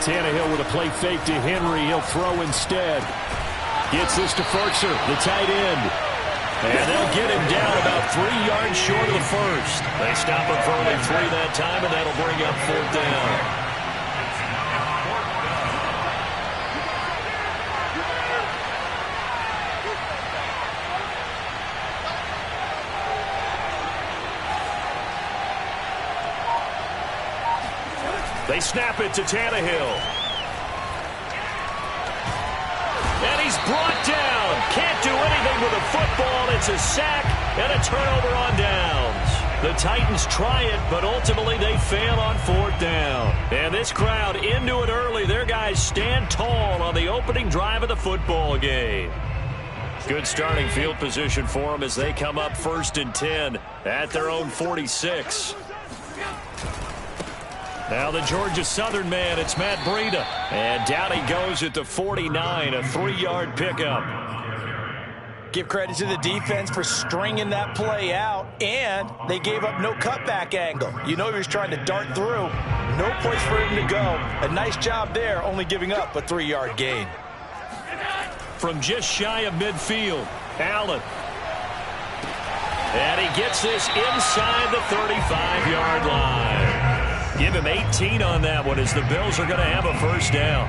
Tannehill with a play fake to Henry. He'll throw instead. Gets this to Patsvscar, the tight end. And they'll get him down about 3 yards short of the first. They stop him for only 3 that time, and that'll bring up 4th down. They snap it to Tannehill. And he's brought down. Can't do anything with a football. It's a sack and a turnover on downs. The Titans try it, but ultimately they fail on 4th down. And this crowd into it early. Their guys stand tall on the opening drive of the football game. Good starting field position for them as they come up 1st and 10 at their own 46. Now the Georgia Southern man, it's Matt Breida. And down he goes at the 49, a 3-yard pickup. Give credit to the defense for stringing that play out, and they gave up no cutback angle. You know he was trying to dart through. No place for him to go. A nice job there, only giving up a 3-yard gain. From just shy of midfield, Allen. And he gets this inside the 35-yard line. Give him 18 on that one as the Bills are going to have a 1st down.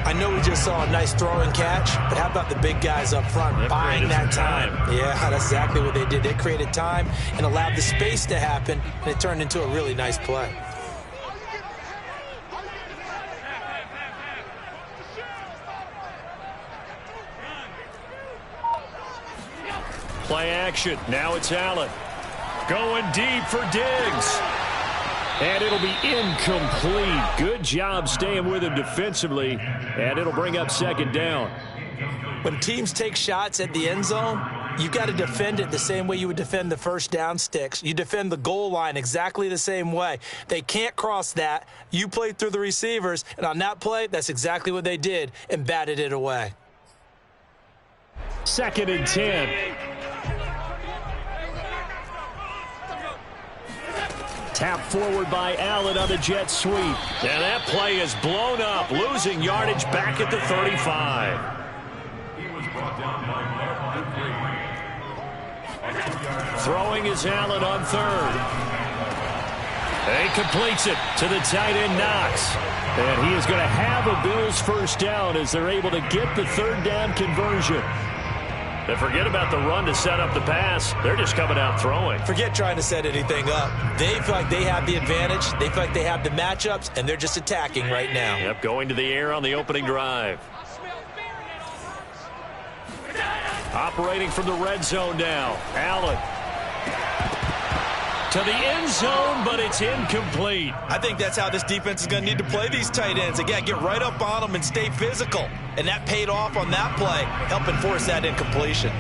I know we just saw a nice throw and catch, but how about the big guys up front buying that time? Yeah, that's exactly what they did. They created time and allowed the space to happen, and it turned into a really nice play. Play action. Now it's Allen. Going deep for Diggs. And it'll be incomplete. Good job staying with him defensively. And it'll bring up 2nd down. When teams take shots at the end zone, you've got to defend it the same way you would defend the 1st down sticks. You defend the goal line exactly the same way. They can't cross that. You play through the receivers. And on that play, that's exactly what they did and batted it away. 2nd and 10. Tap forward by Allen on the jet sweep. And that play is blown up, losing yardage back at the 35. Throwing is Allen on 3rd. And he completes it to the tight end Knox. And he is going to have a Bills 1st down as they're able to get the 3rd down conversion. And forget about the run to set up the pass. They're just coming out throwing. Forget trying to set anything up. They feel like they have the advantage. They feel like they have the matchups, and they're just attacking right now. Yep, going to the air on the opening drive. Operating from the red zone now. Allen. To the end zone, but it's incomplete. I think that's how this defense is going to need to play these tight ends. Again, get right up on them and stay physical. And that paid off on that play, helping force that incompletion.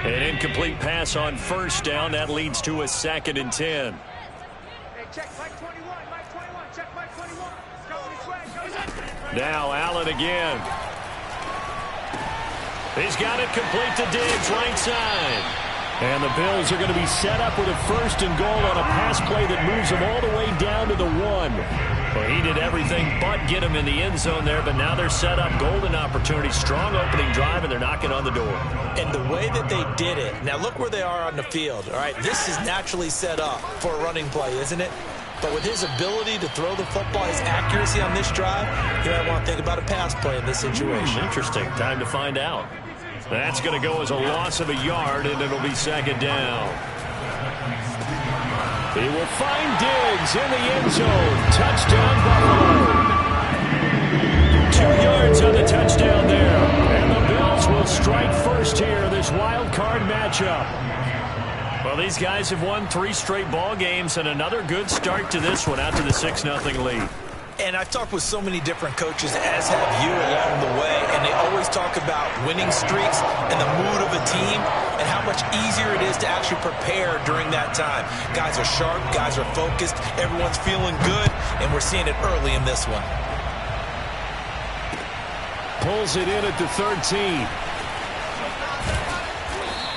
An incomplete pass on 1st down. That leads to a 2nd and 10. Now Allen again. He's got it complete to Diggs, right side. And the Bills are going to be set up with a 1st and goal on a pass play that moves them all the way down to the 1. Well, he did everything but get him in the end zone there, but now they're set up. Golden opportunity, strong opening drive, and they're knocking on the door. And the way that they did it, now look where they are on the field. All right, this is naturally set up for a running play, isn't it? But with his ability to throw the football, his accuracy on this drive, you might want to think about a pass play in this situation. Interesting. Time to find out. That's going to go as a loss of a yard, and it'll be 2nd down. He will find Diggs in the end zone. Touchdown, Buffalo. 2 yards on the touchdown there. And the Bills will strike first here, this wild card matchup. Well, these guys have won 3 straight ball games, and another good start to this one out to the 6-0 lead. And I've talked with so many different coaches, as have you, along the way, and they always talk about winning streaks and the mood of a team and how much easier it is to actually prepare during that time. Guys are sharp, guys are focused, everyone's feeling good, and we're seeing it early in this one. Pulls it in at the 13.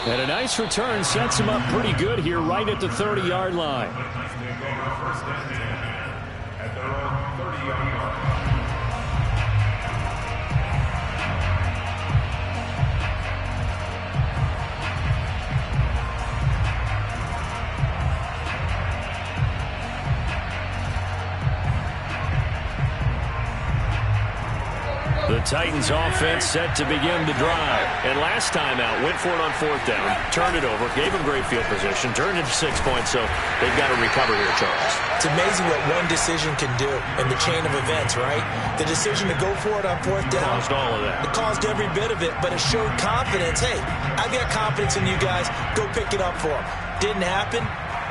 And a nice return sets him up pretty good here right at the 30-yard line. The Titans offense set to begin the drive. And last time out, went for it on 4th down, turned it over, gave them great field position, turned it to 6 points, so they've got to recover here, Charles. It's amazing what one decision can do in the chain of events, right? The decision to go for it on 4th down. Caused all of that. It caused every bit of it, but it showed confidence. Hey, I've got confidence in you guys. Go pick it up for them. Didn't happen.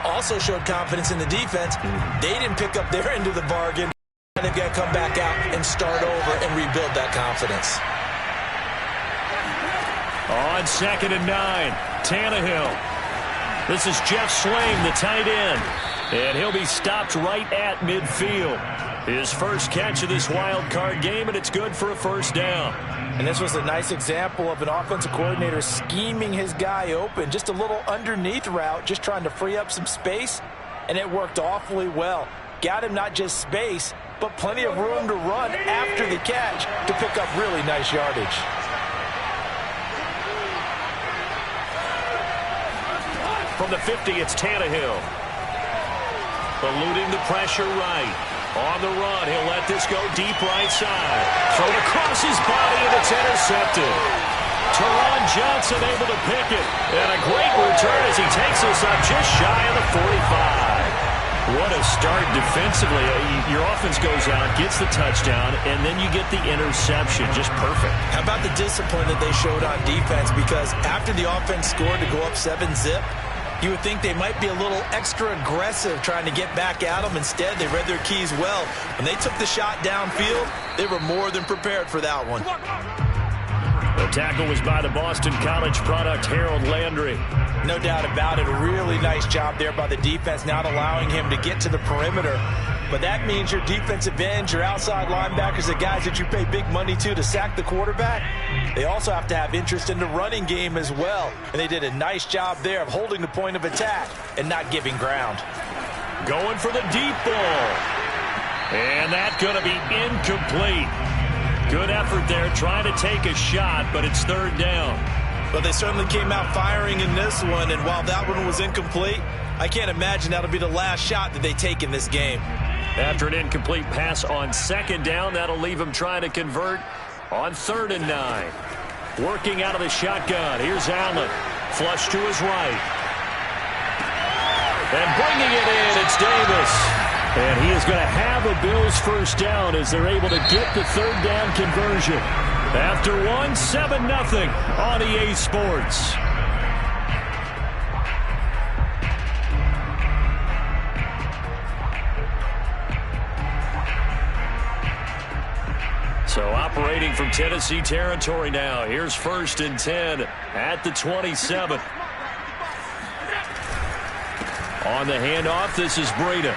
Also showed confidence in the defense. They didn't pick up their end of the bargain. They've got to come back out and start over and rebuild that confidence. On 2nd and 9, Tannehill. This is Jeff Swaim, the tight end. And he'll be stopped right at midfield. His first catch of this wild card game, and it's good for a 1st down. And this was a nice example of an offensive coordinator scheming his guy open. Just a little underneath route, just trying to free up some space, and it worked awfully well. Got him not just space, but plenty of room to run after the catch to pick up really nice yardage. From the 50, it's Tannehill. Eluding the pressure right. On the run, he'll let this go deep right side. Thrown across his body, and it's intercepted. Teron Johnson able to pick it. And a great return as he takes us up just shy of the 45. What a start defensively. Your offense goes out, gets the touchdown, and then you get the interception. Just perfect. How about the discipline that they showed on defense? Because after the offense scored to go up 7-zip, you would think they might be a little extra aggressive trying to get back at them. Instead, they read their keys well. When they took the shot downfield, they were more than prepared for that one. The tackle was by the Boston College product, Harold Landry. No doubt about it. A really nice job there by the defense, not allowing him to get to the perimeter. But that means your defensive ends, your outside linebackers, the guys that you pay big money to sack the quarterback, they also have to have interest in the running game as well. And they did a nice job there of holding the point of attack and not giving ground. Going for the deep ball. And that's going to be incomplete. Good effort there, trying to take a shot, but it's 3rd down. But they certainly came out firing in this one, and while that one was incomplete, I can't imagine that'll be the last shot that they take in this game. After an incomplete pass on 2nd down, that'll leave them trying to convert on 3rd and 9. Working out of the shotgun. Here's Allen. Flush to his right. And bringing it in, it's Davis. And he is going to have a Bills 1st down as they're able to get the 3rd down conversion. After 7-0 on EA Sports. So operating from Tennessee territory now. Here's 1st and 10 at the 27. On the handoff, this is Breida.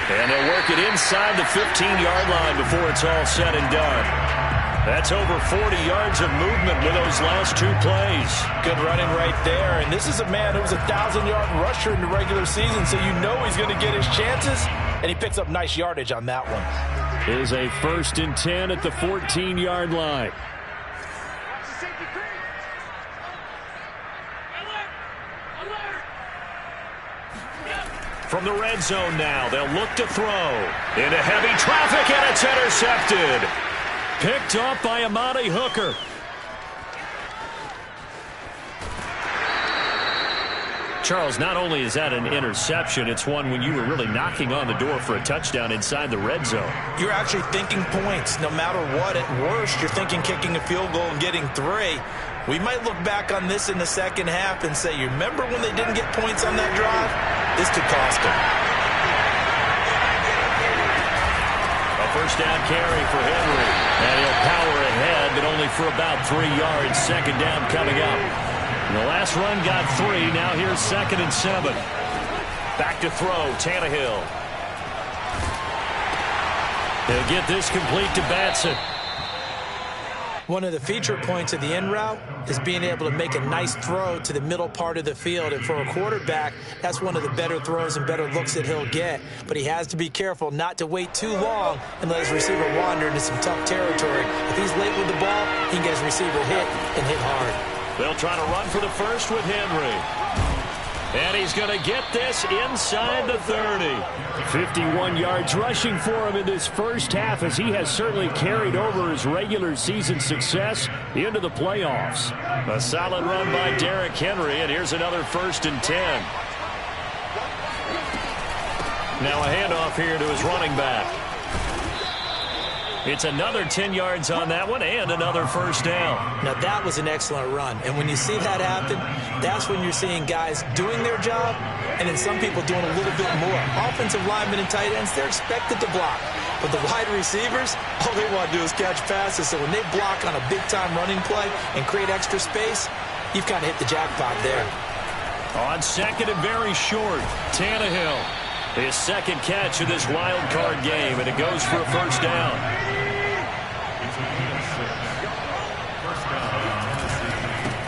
And they'll work it inside the 15-yard line before it's all said and done. That's over 40 yards of movement with those last 2 plays. Good running right there. And this is a man who was a 1,000-yard rusher in the regular season, so you know he's going to get his chances. And he picks up nice yardage on that one. Is a 1st and 10 at the 14-yard line. From the red zone now, they'll look to throw. Into heavy traffic, and it's intercepted. Picked off by Amani Hooker. Charles, not only is that an interception, it's one when you were really knocking on the door for a touchdown inside the red zone. You're actually thinking points. No matter what, at worst, you're thinking kicking a field goal and getting 3. We might look back on this in the second half and say, you remember when they didn't get points on that drive? This could cost them. A 1st down carry for Henry. And he'll power ahead, but only for about 3 yards. 2nd down coming up. And the last run got 3. Now here's 2nd and 7. Back to throw, Tannehill. He'll get this complete to Batson. One of the feature points of the in route is being able to make a nice throw to the middle part of the field. And for a quarterback, that's one of the better throws and better looks that he'll get. But he has to be careful not to wait too long and let his receiver wander into some tough territory. If he's late with the ball, he can get his receiver hit and hit hard. They'll try to run for the first with Henry. And he's going to get this inside the 30. 51 yards rushing for him in this first half, as he has certainly carried over his regular season success into the playoffs. A solid run by Derrick Henry, and here's another 1st and 10. Now a handoff here to his running back. It's another 10 yards on that one and another 1st down. Now that was an excellent run. And when you see that happen, that's when you're seeing guys doing their job and then some people doing a little bit more. Offensive linemen and tight ends, they're expected to block. But the wide receivers, all they want to do is catch passes. So when they block on a big-time running play and create extra space, you've kind of hit the jackpot there. On 2nd and very short, Tannehill. His 2nd catch of this wild card game, and it goes for a 1st down.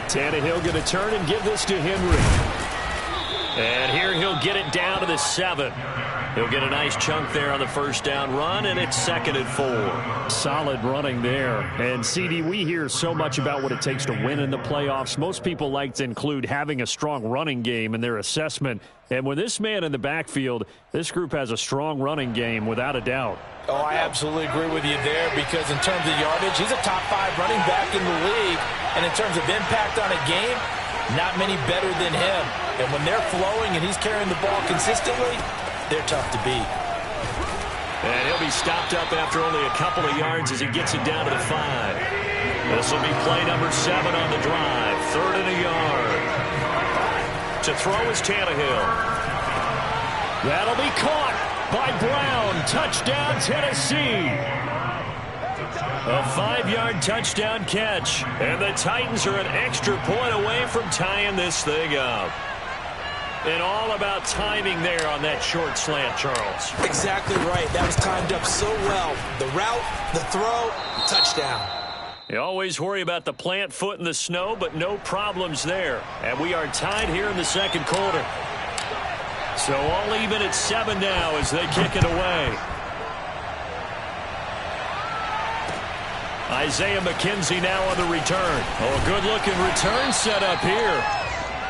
Tannehill going to turn and give this to Henry. And here he'll get it down to the 7. He'll get a nice chunk there on the 1st down run, and it's 2nd and 4. Solid running there. And, CD, we hear so much about what it takes to win in the playoffs. Most people like to include having a strong running game in their assessment. And with this man in the backfield, this group has a strong running game without a doubt. Oh, I absolutely agree with you there, because in terms of yardage, he's a top 5 running back in the league. And in terms of impact on a game, not many better than him. And when they're flowing and he's carrying the ball consistently, they're tough to beat. And he'll be stopped up after only a couple of yards as he gets it down to the 5. This will be play number 7 on the drive. 3rd and a yard. To throw is Tannehill. That'll be caught by Brown. Touchdown, Tennessee. A 5-yard touchdown catch. And the Titans are an extra point away from tying this thing up. And all about timing there on that short slant, Charles. Exactly right. That was timed up so well. The route, the throw, touchdown. You always worry about the plant foot in the snow, but no problems there. And we are tied here in the 2nd quarter. So all even at 7 now as they kick it away. Isaiah McKenzie now on the return. Oh, a good-looking return set up here.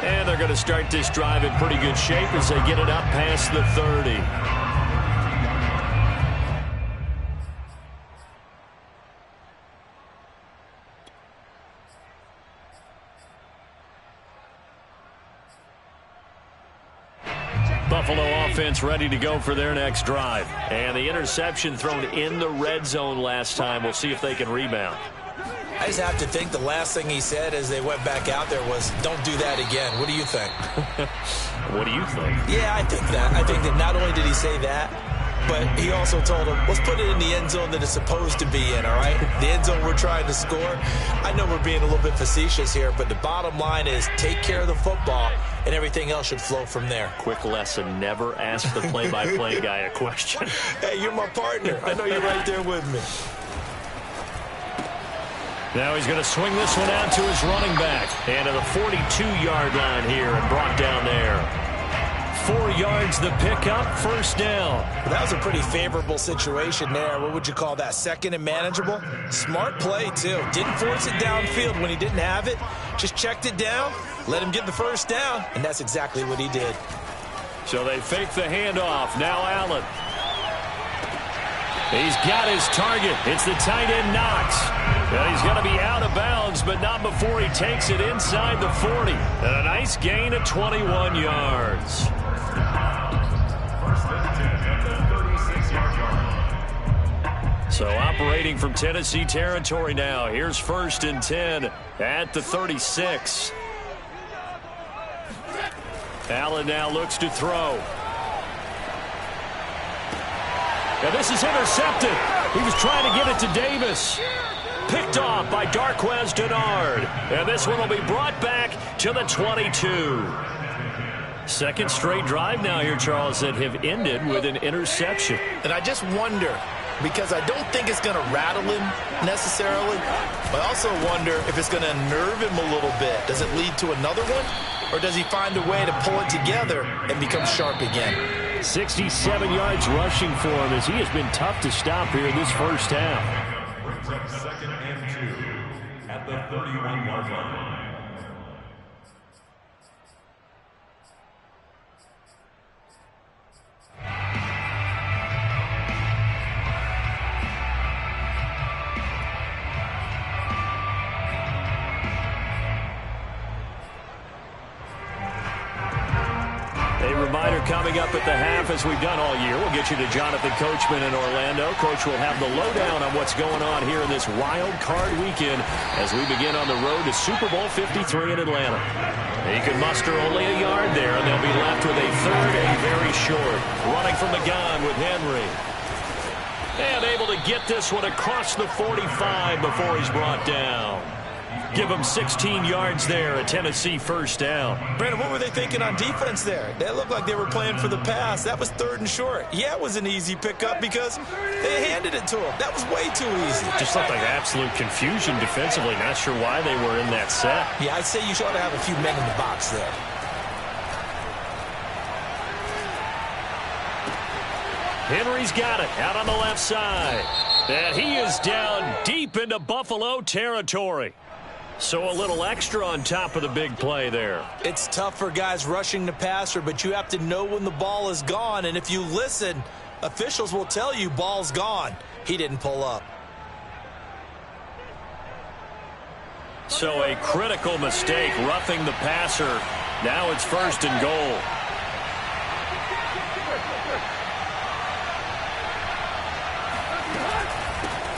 And they're going to start this drive in pretty good shape as they get it up past the 30. Buffalo offense ready to go for their next drive. And the interception thrown in the red zone last time. We'll see if they can rebound. I just have to think the last thing he said as they went back out there was, don't do that again. What do you think? What do you think? Yeah, I think that. I think that not only did he say that, but he also told him, let's put it in the end zone that it's supposed to be in, all right? The end zone we're trying to score. I know we're being a little bit facetious here, but the bottom line is take care of the football, and everything else should flow from there. Quick lesson, never ask the play-by-play guy a question. Hey, you're my partner. I know you're right there with me. Now he's going to swing this one out to his running back. And to the 42-yard line here and brought down there. 4 yards the pickup, 1st down. That was a pretty favorable situation there. What would you call that? 2nd and manageable? Smart play, too. Didn't force it downfield when he didn't have it. Just checked it down, let him get the 1st down, and that's exactly what he did. So they fake the handoff. Now Allen. He's got his target. It's the tight end Knox. And he's going to be out of bounds, but not before he takes it inside the 40. And a nice gain of 21 yards. So operating from Tennessee territory now. Here's 1st and 10 at the 36. Allen now looks to throw. And this is intercepted. He was trying to get it to Davis. Picked off by Darquez Denard. And this one will be brought back to the 22. 2nd straight drive now here, Charles, that have ended with an interception. And I just wonder, because I don't think it's going to rattle him necessarily. But I also wonder if it's going to unnerve him a little bit. Does it lead to another one? Or does he find a way to pull it together and become sharp again? 67 yards rushing for him as he has been tough to stop here in this first half. Brings up 2nd and 2 at the 31-yard line. Reminder coming up at the half, as we've done all year. We'll get you to Jonathan Coachman in Orlando. Coach will have the lowdown on what's going on here in this wild card weekend as we begin on the road to Super Bowl 53 in Atlanta. He could muster only a yard there, and they'll be left with a third and very short. Running from the gun with Henry. And able to get this one across the 45 before he's brought down. Give them 16 yards there, a Tennessee first down. Brandon, what were they thinking on defense there? They looked like they were playing for the pass. That was 3rd and short. Yeah, it was an easy pickup because they handed it to him. That was way too easy. Just looked like absolute confusion defensively. Not sure why they were in that set. Yeah, I'd say you ought to have a few men in the box there. Henry's got it out on the left side. And he is down deep into Buffalo territory. So a little extra on top of the big play there. It's tough for guys rushing the passer, but you have to know when the ball is gone. And if you listen, officials will tell you ball's gone. He didn't pull up. So a critical mistake, roughing the passer. Now it's 1st and goal.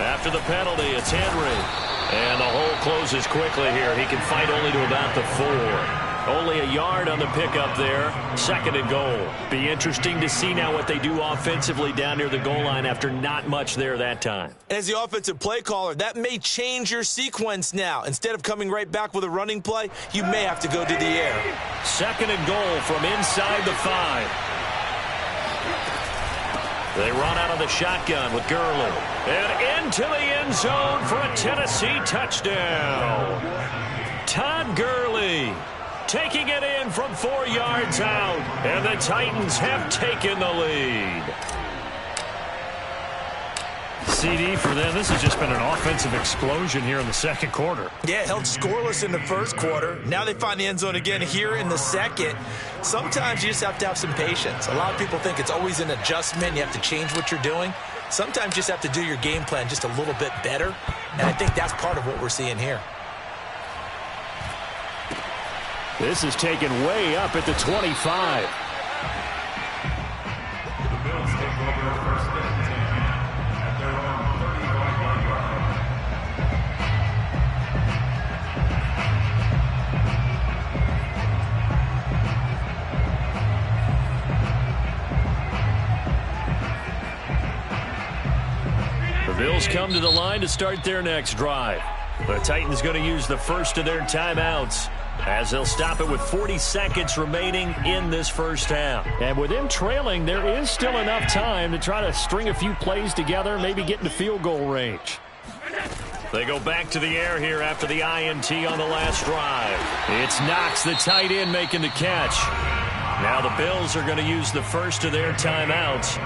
After the penalty, it's Henry. And the hole closes quickly here. He can fight only to about the 4. Only a yard on the pickup there. 2nd and goal. Be interesting to see now what they do offensively down near the goal line after not much there that time. As the offensive play caller, that may change your sequence now. Instead of coming right back with a running play, you may have to go to the air. 2nd and goal from inside the 5. They run out of the shotgun with Gurley. And into the end zone for a Tennessee touchdown. Todd Gurley taking it in from 4 yards out. And the Titans have taken the lead. CD for them. This has just been an offensive explosion here in the second quarter. Yeah, held scoreless in the first quarter. Now they find the end zone again here in the second. Sometimes you just have to have some patience. A lot of people think it's always an adjustment. You have to change what you're doing. Sometimes you just have to do your game plan just a little bit better. And I think that's part of what we're seeing here. This is taken way up at the 25. The Bills take over 1st and 10 at their own 35-yard line. The Bills come to the line to start their next drive. The Titans going to use the first of their timeouts, as they'll stop it with 40 seconds remaining in this first half. And with them trailing, there is still enough time to try to string a few plays together, maybe get into field goal range. They go back to the air here after the INT on the last drive. It's Knox, the tight end, making the catch. Now the Bills are going to use the first of their timeouts,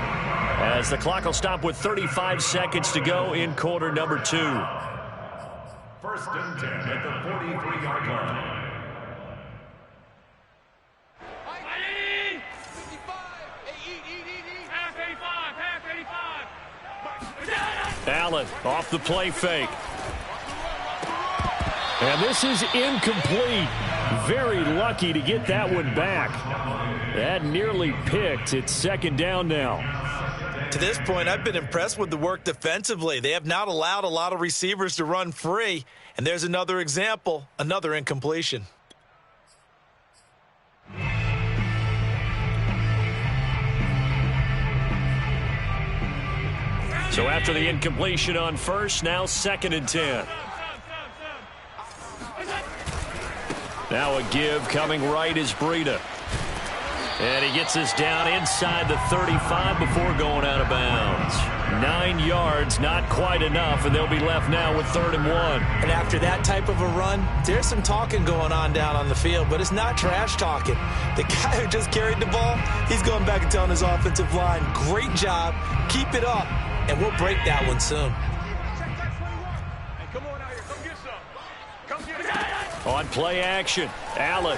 as the clock will stop with 35 seconds to go in quarter number 2. 1st and 10 at the 43-yard line. Allen off the play fake. And this is incomplete. Very lucky to get that one back. That nearly picked. It's 2nd down now. To this point, I've been impressed with the work defensively. They have not allowed a lot of receivers to run free. And there's another example, another incompletion. So after the incompletion on first, now 2nd and 10. Now a give coming right is Breida. And he gets this down inside the 35 before going out of bounds. 9 yards, not quite enough, and they'll be left now with 3rd and 1. And after that type of a run, there's some talking going on down on the field, but it's not trash talking. The guy who just carried the ball, he's going back and telling his offensive line, great job, keep it up, and we'll break that one soon. On play action, Allen.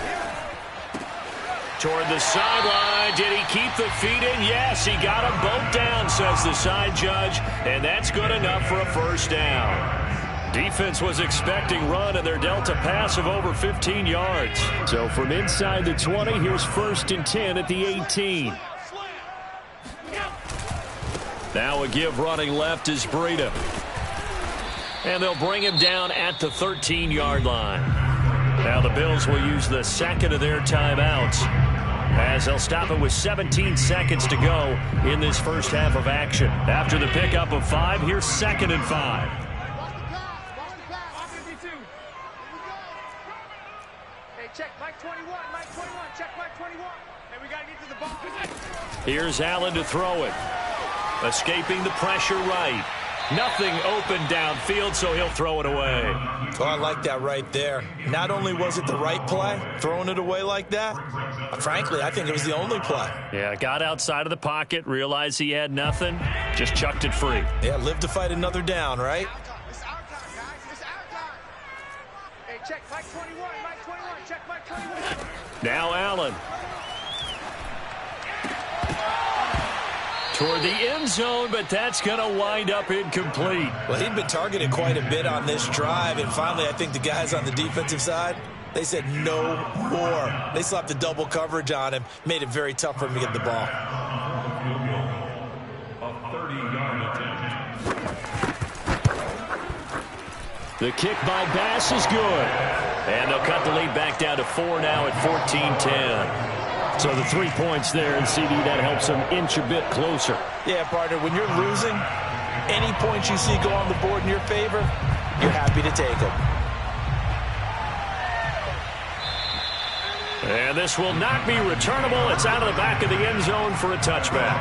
Toward the sideline. Did he keep the feet in? Yes, he got them both down, says the side judge, and that's good enough for a first down. Defense was expecting run, and they're dealt a pass of over 15 yards. So from inside the 20, here's 1st and 10 at the 18. Now a give running left is Breida. And they'll bring him down at the 13-yard line. Now the Bills will use the second of their timeouts, as they'll stop it with 17 seconds to go in this first half of action. After the pickup of 5, here's 2nd and 5. Hey, check Mike 21, Mike 21, check Mike 21. And we got to get to the ball. Here's Allen to throw it. Escaping the pressure right. Nothing open downfield, so he'll throw it away. Oh, I like that right there. Not only was it the right play, throwing it away like that, frankly, I think it was the only play. Yeah, got outside of the pocket, realized he had nothing, just chucked it free. Yeah, live to fight another down, right? It's our time, guys. It's our time. Hey, check Mike 21, Mike 21, check Mike 21. Now Allen. Toward the end zone, but that's going to wind up incomplete. Well, he'd been targeted quite a bit on this drive, and finally I think the guys on the defensive side, they said no more. They slapped the double coverage on him, made it very tough for him to get the ball. The kick by Bass is good. And they'll cut the lead back down to 4 now at 14-10. So the 3 points there, and CD, that helps them inch a bit closer. Yeah, partner, when you're losing, any points you see go on the board in your favor, you're happy to take them. And this will not be returnable. It's out of the back of the end zone for a touchback.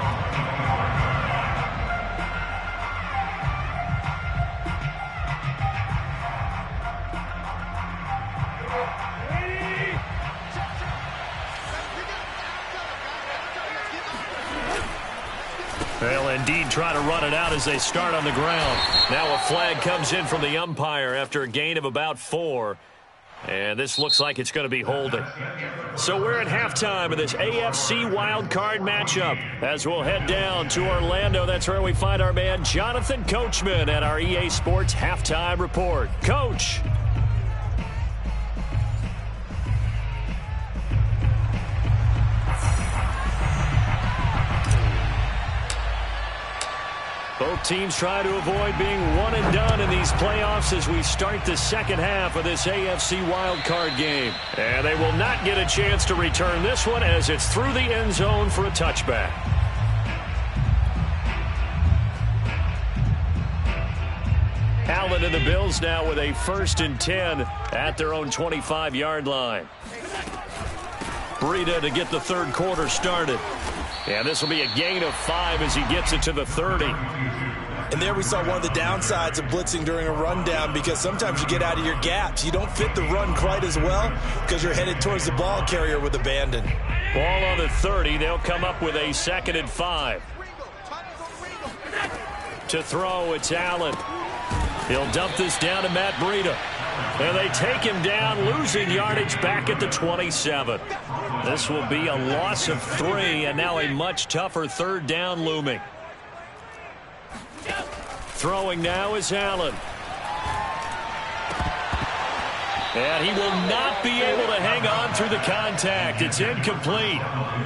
They'll indeed try to run it out as they start on the ground. Now a flag comes in from the umpire after a gain of about 4. And this looks like it's going to be holding. So we're at halftime of this AFC wildcard matchup. As we'll head down to Orlando, that's where we find our man Jonathan Coachman at our EA Sports Halftime Report. Coach. Both teams try to avoid being one and done in these playoffs as we start the second half of this AFC wildcard game. And they will not get a chance to return this one as it's through the end zone for a touchback. Allen and the Bills now with a 1st and 10 at their own 25-yard line. Breida to get the third quarter started. And this will be a gain of 5 as he gets it to the 30. And there we saw one of the downsides of blitzing during a rundown, because sometimes you get out of your gaps. You don't fit the run quite as well because you're headed towards the ball carrier with abandon. Ball on the 30. They'll come up with a 2nd and 5. To throw, it's Allen. He'll dump this down to Matt Breida. And they take him down, losing yardage back at the 27. This will be a loss of 3, and now a much tougher 3rd down looming. Throwing now is Allen. And he will not be able to hang on through the contact. It's incomplete.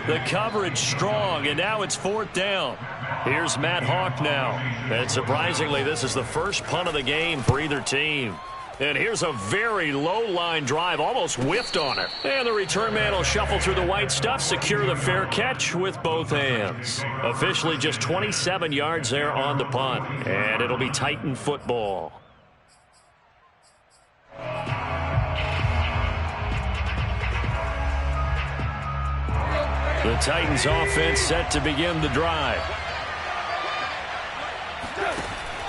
The coverage strong, and now it's 4th down. Here's Matt Hawk now. And surprisingly, this is the first punt of the game for either team. And here's a very low-line drive, almost whiffed on it. And the return man will shuffle through the white stuff, secure the fair catch with both hands. Officially just 27 yards there on the punt. And it'll be Titan football. The Titans offense set to begin the drive.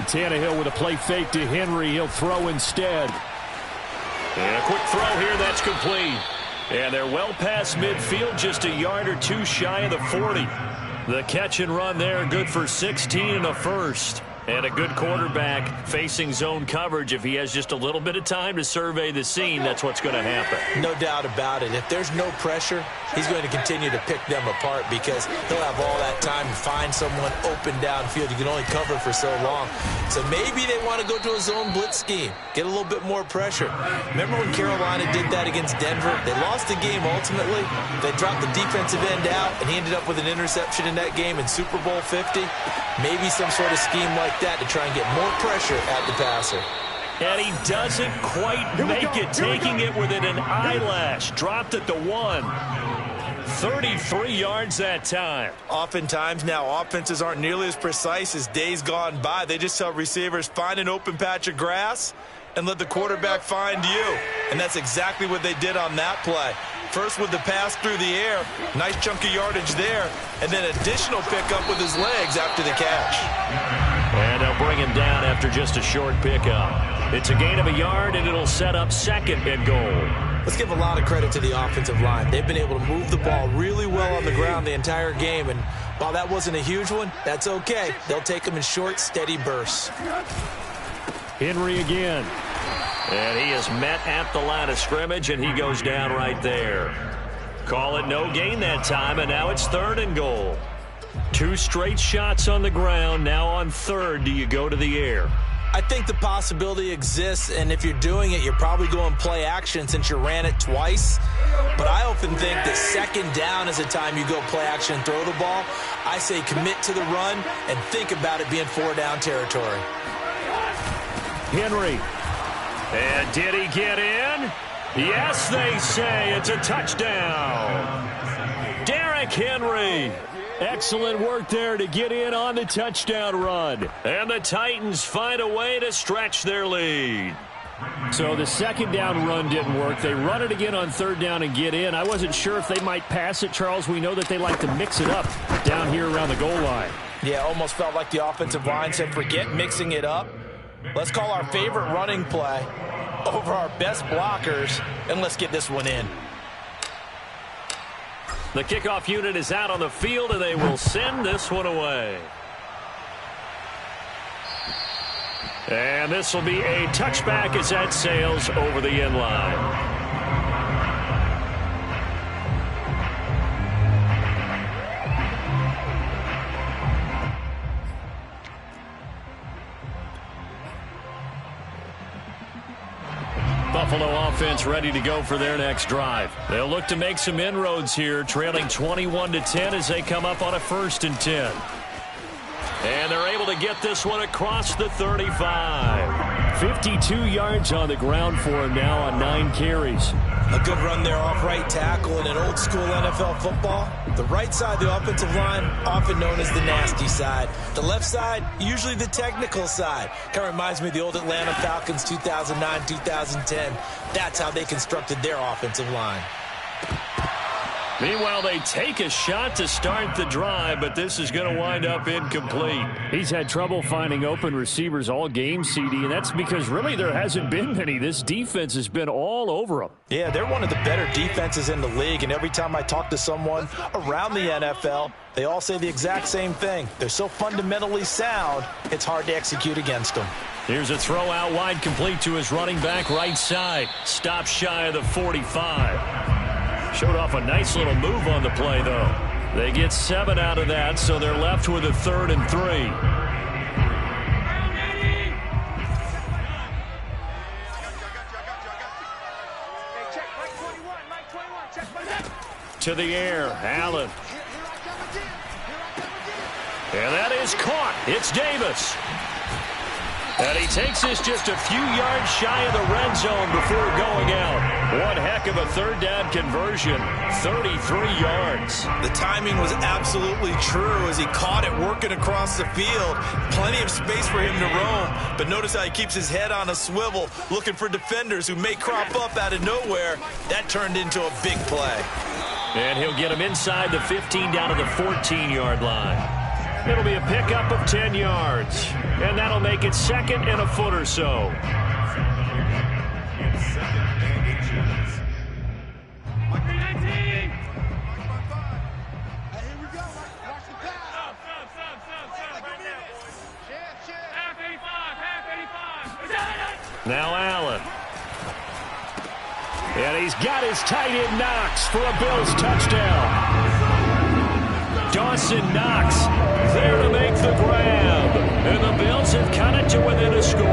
Tannehill with a play fake to Henry. He'll throw instead. And a quick throw here, that's complete. And they're well past midfield, just a yard or two shy of the 40. The catch and run there, good for 16 and a first. And a good quarterback facing zone coverage. If he has just a little bit of time to survey the scene, that's what's going to happen. No doubt about it. If there's no pressure, he's going to continue to pick them apart because he'll have all that time to find someone open downfield. You can only cover for so long. So maybe they want to go to a zone blitz scheme, get a little bit more pressure. Remember when Carolina did that against Denver? They lost the game ultimately. They dropped the defensive end out, and he ended up with an interception in that game in Super Bowl 50. Maybe some sort of scheme like that to try and get more pressure at the passer. And he doesn't quite make it, taking it within an eyelash. Dropped at the 1. 33 yards that time. Oftentimes now, offenses aren't nearly as precise as days gone by. They just tell receivers, find an open patch of grass and let the quarterback find you. And that's exactly what they did on that play. First with the pass through the air, nice chunk of yardage there, and then additional pickup with his legs after the catch. And they'll bring him down after just a short pickup. It's a gain of a yard, and it'll set up second and goal. Let's give a lot of credit to the offensive line. They've been able to move the ball really well on the ground the entire game, and while that wasn't a huge one, that's okay. They'll take them in short, steady bursts. Henry again. And he is met at the line of scrimmage, and he goes down right there. Call it no gain that time, and now it's third and goal. 2 straight shots on the ground. Now on third, do you go to the air? I think the possibility exists, and if you're doing it, you're probably going play action since you ran it twice. But I often think that second down is the time you go play action and throw the ball. I say commit to the run and think about it being 4-down territory. Henry. And did he get in? Yes, they say. It's a touchdown. Derrick Henry. Excellent work there to get in on the touchdown run. And the Titans find a way to stretch their lead. So the second down run didn't work. They run it again on third down and get in. I wasn't sure if they might pass it, Charles. We know that they like to mix it up down here around the goal line. Yeah, almost felt like the offensive line said, forget mixing it up. Let's call our favorite running play over our best blockers, and let's get this one in. The kickoff unit is out on the field, and they will send this one away. And this will be a touchback as that sails over the end line. Buffalo offense ready to go for their next drive. They'll look to make some inroads here, trailing 21-10 as they come up on a 1st and 10. And they're able to get this one across the 35. 52 yards on the ground for him now on 9 carries. A good run there off right tackle in an old school NFL football. The right side of the offensive line, often known as the nasty side. The left side, usually the technical side. Kind of reminds me of the old Atlanta Falcons 2009-2010. That's how they constructed their offensive line. Meanwhile, they take a shot to start the drive, but this is going to wind up incomplete. He's had trouble finding open receivers all game, CD, and that's because really there hasn't been many. This defense has been all over them. Yeah, they're one of the better defenses in the league, and every time I talk to someone around the NFL, they all say the exact same thing. They're so fundamentally sound, it's hard to execute against them. Here's a throw out wide, complete to his running back right side. Stops shy of the 45. Showed off a nice little move on the play, though. They get 7 out of that, so they're left with a 3rd and 3. To the air, Allen. And that is caught. It's Davis. And he takes this just a few yards shy of the red zone before going out. One heck of a 3rd down conversion, 33 yards. The timing was absolutely true as he caught it working across the field. Plenty of space for him to roam, but notice how he keeps his head on a swivel, looking for defenders who may crop up out of nowhere. That turned into a big play. And he'll get him inside the 15 down to the 14-yard line. It'll be a pickup of 10 yards. And that'll make it 2nd and a foot or so. Now Allen. And he's got his tight end Knox for a Bills touchdown. Dawson Knox there to make the grab. And the Bills have cut it to within a score.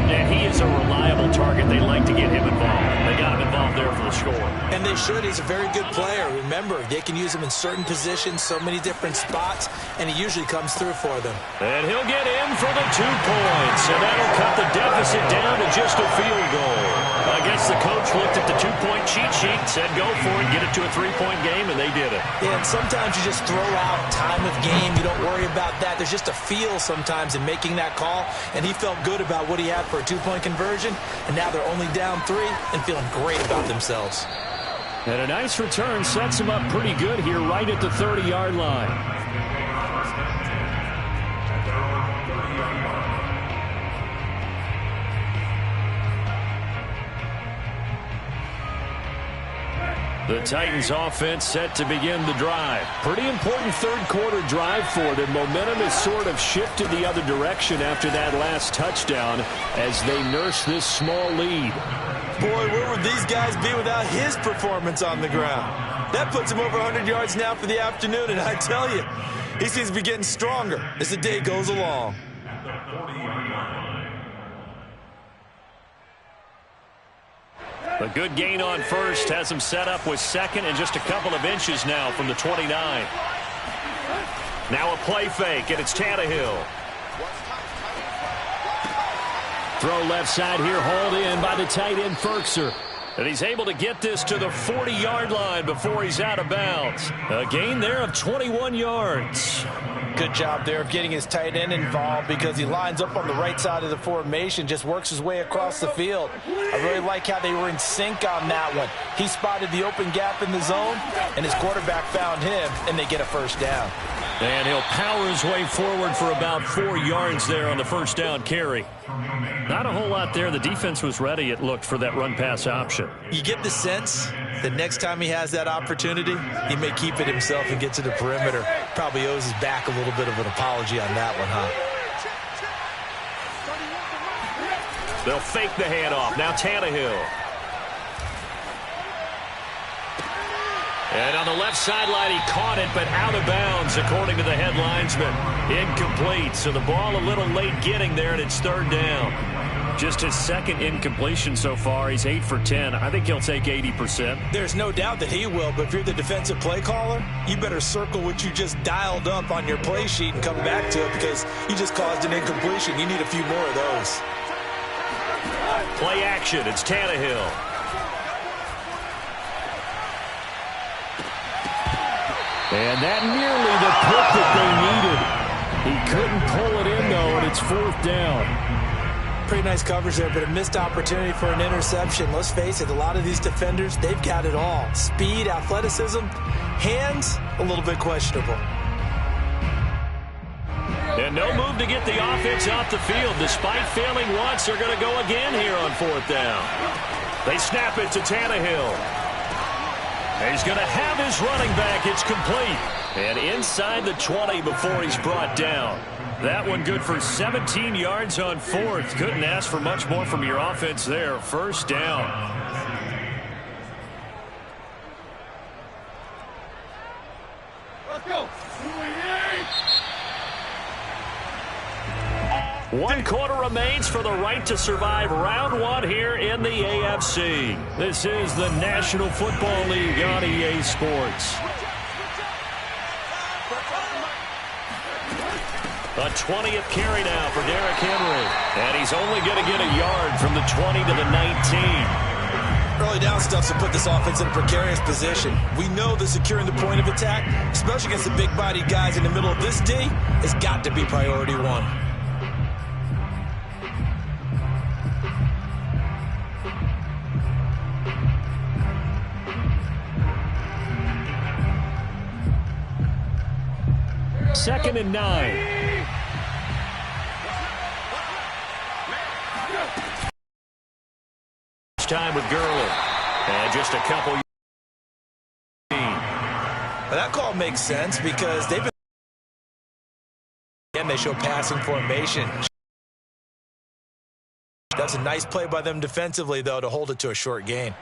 And he is a reliable target. They like to get him involved. They got him involved there for the score. And they should. He's a very good player. Remember, they can use him in certain positions, so many different spots, and he usually comes through for them. And he'll get in for the 2 points, and that'll cut the deficit down to just a field goal. I guess the coach looked at the 2-point cheat sheet and said, go for it, get it to a 3-point game, and they did it. Yeah, and sometimes you just throw out time of game. You don't worry about that. There's just a feel sometimes in making that call, and he felt good about what he had for a 2-point conversion, and now they're only down 3 and feeling great about themselves. And a nice return sets him up pretty good here right at the 30-yard line. The Titans offense set to begin the drive. Pretty important third-quarter drive for them. Momentum has sort of shifted the other direction after that last touchdown as they nurse this small lead. Boy, where would these guys be without his performance on the ground? That puts him over 100 yards now for the afternoon, and I tell you, he seems to be getting stronger as the day goes along. A good gain on first has him set up with 2nd and just a couple of inches now from the 29. Now a play fake, and it's Tannehill. Throw left side here, hauled in by the tight end Patsvscar. And he's able to get this to the 40-yard line before he's out of bounds. A gain there of 21 yards. Good job there of getting his tight end involved because he lines up on the right side of the formation, just works his way across the field. I really like how they were in sync on that one. He spotted the open gap in the zone, and his quarterback found him, and they get a first down. And he'll power his way forward for about 4 yards there on the first down carry. Not a whole lot there. The defense was ready, it looked, for that run-pass option. You get the sense that next time he has that opportunity, he may keep it himself and get to the perimeter. Probably owes his back a little bit of an apology on that one, huh? They'll fake the handoff. Now Tannehill. And on the left sideline, he caught it, but out of bounds, according to the head linesman. Incomplete, so the ball a little late getting there, and it's 3rd down. Just his 2nd incompletion so far. He's 8 for 10. I think he'll take 80%. There's no doubt that he will, but if you're the defensive play caller, you better circle what you just dialed up on your play sheet and come back to it because you just caused an incompletion. You need a few more of those. Play action. It's Tannehill. And that nearly the pick that they needed. He couldn't pull it in, though, and it's 4th down. Pretty nice coverage there, but a missed opportunity for an interception. Let's face it, a lot of these defenders, they've got it all. Speed, athleticism, hands, a little bit questionable. And no move to get the offense off the field. Despite failing once, they're going to go again here on 4th down. They snap it to Tannehill. He's going to have his running back. It's complete. And inside the 20 before he's brought down. That one good for 17 yards on 4th. Couldn't ask for much more from your offense there. First down. Let's go. 1 quarter remains for the right to survive round 1 here in the AFC. This is the National Football League on EA Sports. A 20th carry now for Derrick Henry. And he's only going to get a yard from the 20 to the 19. Early down stuff to put this offense in a precarious position. We know that securing the point of attack, especially against the big-bodied guys in the middle of this D, has got to be priority 1. 2nd and 9. Time with Gurley. And just a couple. Well, that call makes sense because they've been. Again, they show passing formation. That's a nice play by them defensively, though, to hold it to a short gain.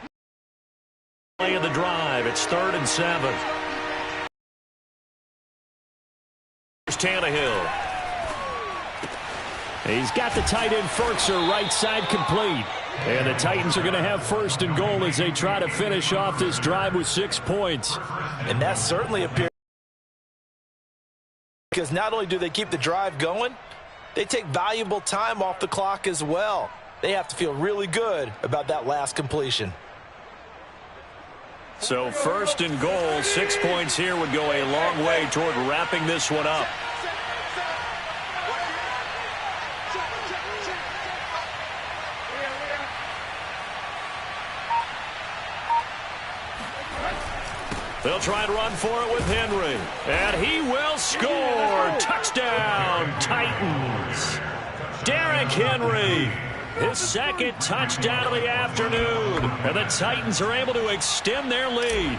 Play of the drive. It's 3rd and 7. Here's Tannehill. He's got the tight end Patsvscar right side complete. And the Titans are going to have 1st and goal as they try to finish off this drive with 6 points. And that certainly appears because not only do they keep the drive going, they take valuable time off the clock as well. They have to feel really good about that last completion. So 1st and goal, 6 points here would go a long way toward wrapping this one up. They'll try and run for it with Henry. And he will score. Touchdown, Titans. Derrick Henry, his 2nd touchdown of the afternoon. And the Titans are able to extend their lead.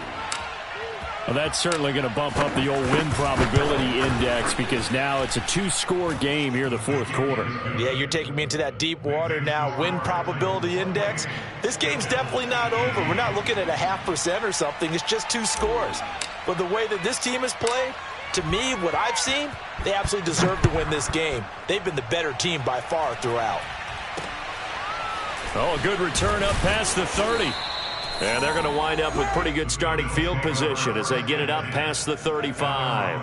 Well, that's certainly going to bump up the old win probability index because now it's a 2-score game here in the 4th quarter. Yeah, you're taking me into that deep water now. Win probability index. This game's definitely not over. We're not looking at a 0.5% or something. It's just 2 scores. But the way that this team has played, to me, what I've seen, they absolutely deserve to win this game. They've been the better team by far throughout. Oh, a good return up past the 30. And they're going to wind up with pretty good starting field position as they get it up past the 35.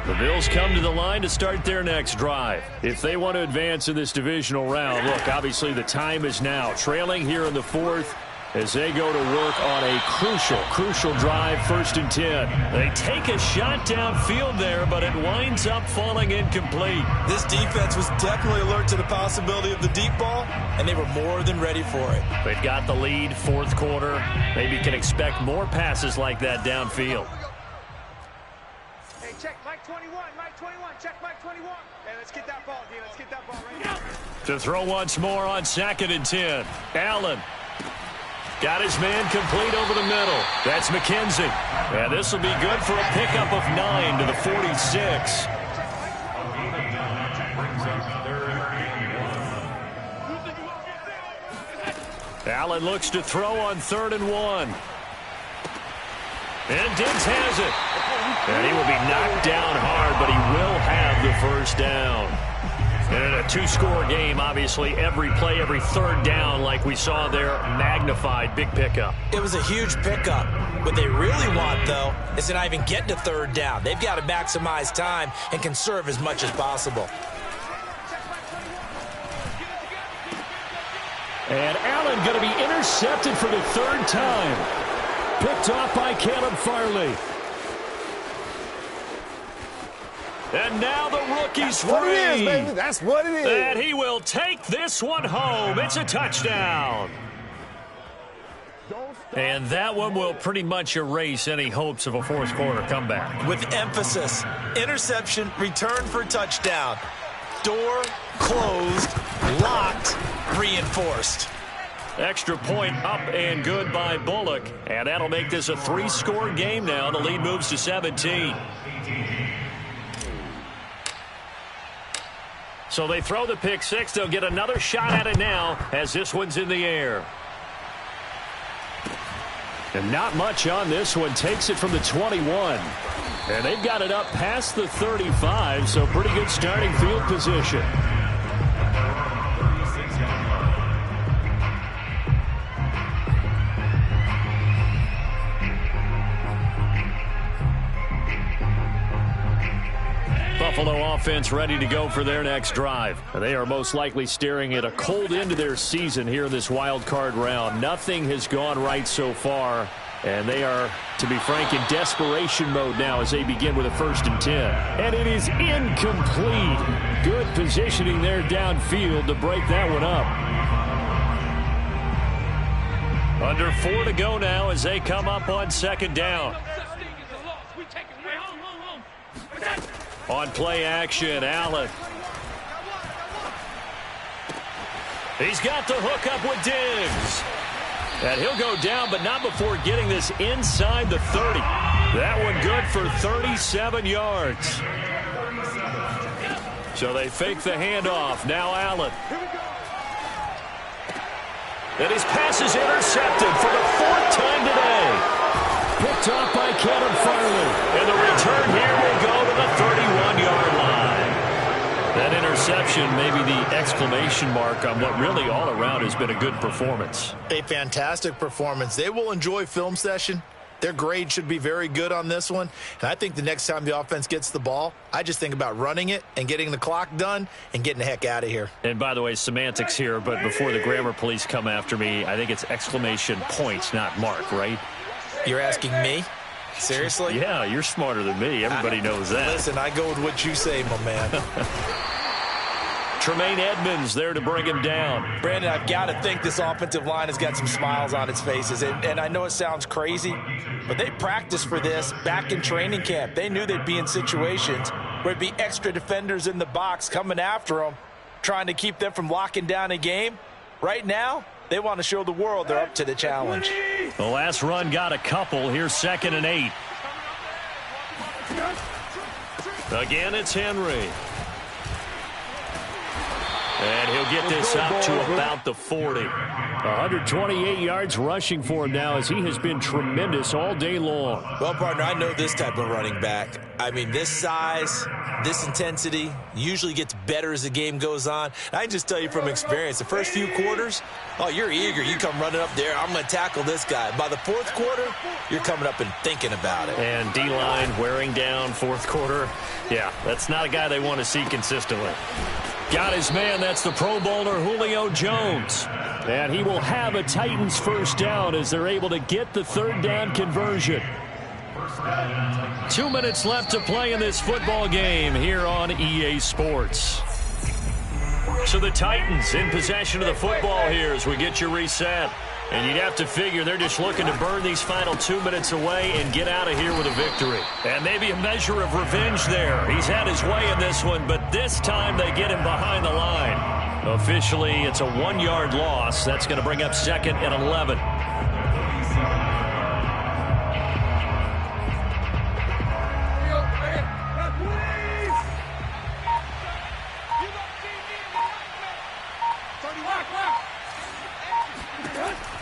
The Bills come to the line to start their next drive. If they want to advance in this divisional round, look, obviously the time is now. Trailing here in the 4th as they go to work on a crucial drive, 1st and 10. They take a shot downfield there, but it winds up falling incomplete. This defense was definitely alert to the possibility of the deep ball, and they were more than ready for it. They've got the lead, 4th quarter. Maybe can expect more passes like that downfield. Hey, check Mike 21, Mike 21, check Mike 21. Hey, let's get that ball, D. Let's get that ball right now. To throw once more on 2nd and 10. Allen. Got his man complete over the middle. That's McKenzie. And this will be good for a pickup of 9 to the 46. Allen looks to throw on 3rd and 1. And Diggs has it. And he will be knocked down hard, but he will have the 1st down. And in a 2-score game, obviously, every play, every 3rd down, like we saw there, magnified, big pickup. It was a huge pickup. What they really want, though, is to not even get to 3rd down. They've got to maximize time and conserve as much as possible. And Allen going to be intercepted for the 3rd time. Picked off by Caleb Farley. And now the rookie's free. That's what it is, baby. That's what it is. And he will take this one home. It's a touchdown. And that one will pretty much erase any hopes of a 4th quarter comeback. With emphasis, interception, return for touchdown. Door closed, locked, reinforced. Extra point up and good by Bullock. And that'll make this a 3-score game now. The lead moves to 17. So they throw the pick 6. They'll get another shot at it now as this one's in the air. And not much on this one. Takes it from the 21. And they've got it up past the 35, so pretty good starting field position. Buffalo offense ready to go for their next drive. They are most likely staring at a cold end to their season here in this wild card round. Nothing has gone right so far, and they are, to be frank, in desperation mode now as they begin with a 1st and 10. And it is incomplete. Good positioning there downfield to break that one up. Under 4 to go now as they come up on second down. On play action, Allen. He's got the hook up with Diggs. And he'll go down, but not before getting this inside the 30. That one good for 37 yards. So they fake the handoff. Now Allen. And his pass is intercepted for the 4th time today. Picked off by Kevin Farley. And the return here will go to the 31-yard line. That interception may be the exclamation mark on what really all around has been a good performance. A fantastic performance. They will enjoy film session. Their grade should be very good on this one. And I think the next time the offense gets the ball, I just think about running it and getting the clock done and getting the heck out of here. And by the way, semantics here, but before the grammar police come after me, I think it's exclamation points, not mark, right? You're asking me? Seriously? Yeah, you're smarter than me. Everybody knows that. Listen, I go with what you say, my man. Tremaine Edmonds there to bring him down. Brandon, I've got to think this offensive line has got some smiles on its faces. And I know it sounds crazy, but they practiced for this back in training camp. They knew they'd be in situations where there'd be extra defenders in the box coming after them, trying to keep them from locking down a game. Right now, they want to show the world they're up to the challenge. The last run got a couple. Here's 2nd and 8. Again, it's Henry. And he'll get this up to about the 40. 128 yards rushing for him now as he has been tremendous all day long. Well, partner, I know this type of running back. I mean, this size, this intensity usually gets better as the game goes on. And I can just tell you from experience, the first few quarters, oh, you're eager. You come running up there, I'm going to tackle this guy. By the 4th quarter, you're coming up and thinking about it. And D-line wearing down 4th quarter. Yeah, that's not a guy they want to see consistently. Got his man. That's the Pro Bowler Julio Jones. And he will have a Titans first down as they're able to get the 3rd down conversion. 2 minutes left to play in this football game here on EA Sports. So the Titans in possession of the football here as we get you reset. And you'd have to figure they're just looking to burn these final 2 minutes away and get out of here with a victory. And maybe a measure of revenge there. He's had his way in this one, but this time they get him behind the line. Officially, it's a 1-yard loss. That's going to bring up 2nd and 11.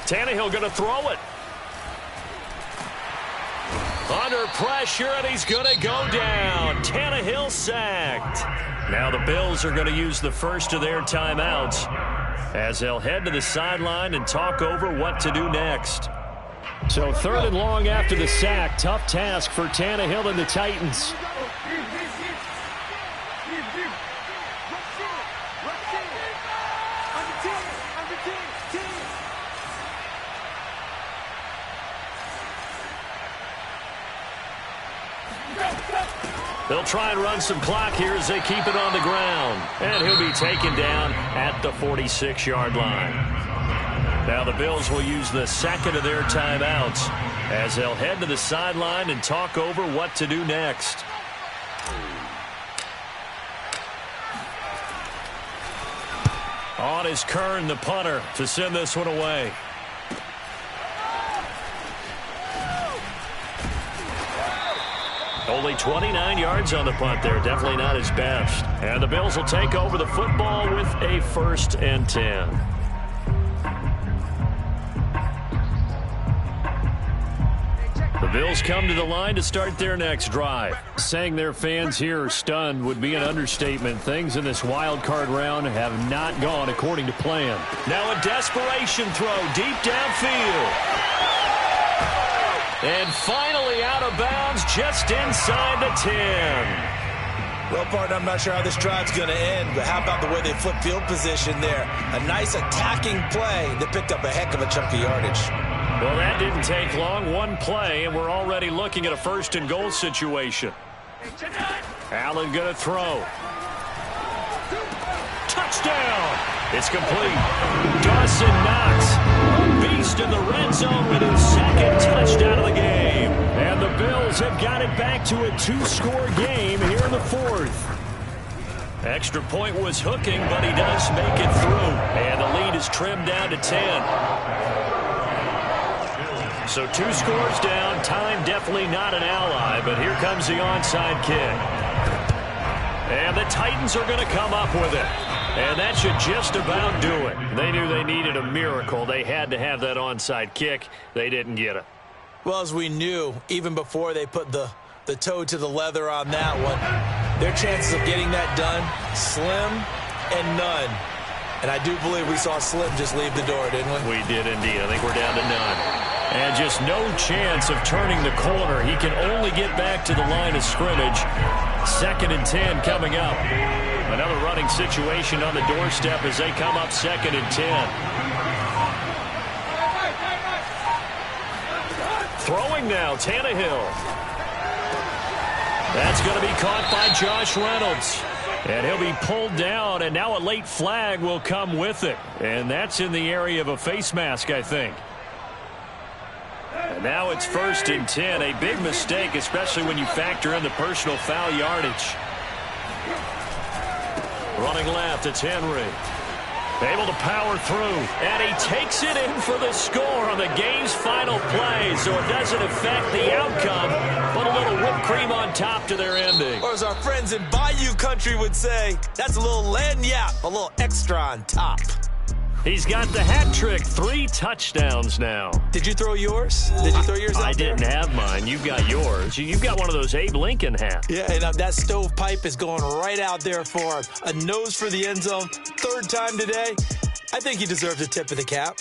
Tannehill going to throw it. Under pressure, and he's going to go down. Tannehill sacked. Now the Bills are going to use the first of their timeouts as they'll head to the sideline and talk over what to do next. So 3rd and long after the sack. Tough task for Tannehill and the Titans. They'll try and run some clock here as they keep it on the ground. And he'll be taken down at the 46-yard line. Now the Bills will use the 2nd of their timeouts as they'll head to the sideline and talk over what to do next. On is Kern, the punter, to send this one away. Only 29 yards on the punt there. Definitely not his best. And the Bills will take over the football with a 1st and 10. The Bills come to the line to start their next drive. Saying their fans here are stunned would be an understatement. Things in this wild card round have not gone according to plan. Now a desperation throw deep downfield. And finally out of bounds just inside the 10. Well, partner, I'm not sure how this drive's going to end, but how about the way they flip field position there? A nice attacking play that picked up a heck of a chunk of yardage. Well, that didn't take long. One play, and we're already looking at a 1st and goal situation. Allen going to throw. Touchdown! It's complete. Dawson Knox, a beast first in the red zone with his second touchdown of the game. And the Bills have got it back to a 2-score game here in the fourth. Extra point was hooking, but he does make it through. And the lead is trimmed down to 10. So 2 scores down. Time definitely not an ally, but here comes the onside kick. And the Titans are going to come up with it. And that should just about do it. They knew they needed a miracle. They had to have that onside kick. They didn't get it. Well, as we knew, even before they put the toe to the leather on that one, their chances of getting that done, slim and none. And I do believe we saw Slim just leave the door, didn't we? We did indeed. I think we're down to none. And just no chance of turning the corner. He can only get back to the line of scrimmage. 2nd and 10 coming up. Another running situation on the doorstep as they come up 2nd and 10. Throwing now, Tannehill. That's going to be caught by Josh Reynolds. And he'll be pulled down, and now a late flag will come with it. And that's in the area of a face mask, I think. And now it's 1st and 10. A big mistake, especially when you factor in the personal foul yardage. Running left, it's Henry. Able to power through. And he takes it in for the score on the game's final play. So it doesn't affect the outcome, but a little whipped cream on top to their ending. Or as our friends in Bayou Country would say, that's a little lagniappe, a little extra on top. He's got the hat trick. 3 touchdowns now. Did you throw yours? Did you throw yours out I there? didn't have mine. You've got yours. You've got one of those Abe Lincoln hats. Yeah, and that stovepipe is going right out there for him. A nose for the end zone. 3rd time today. I think he deserves a tip of the cap.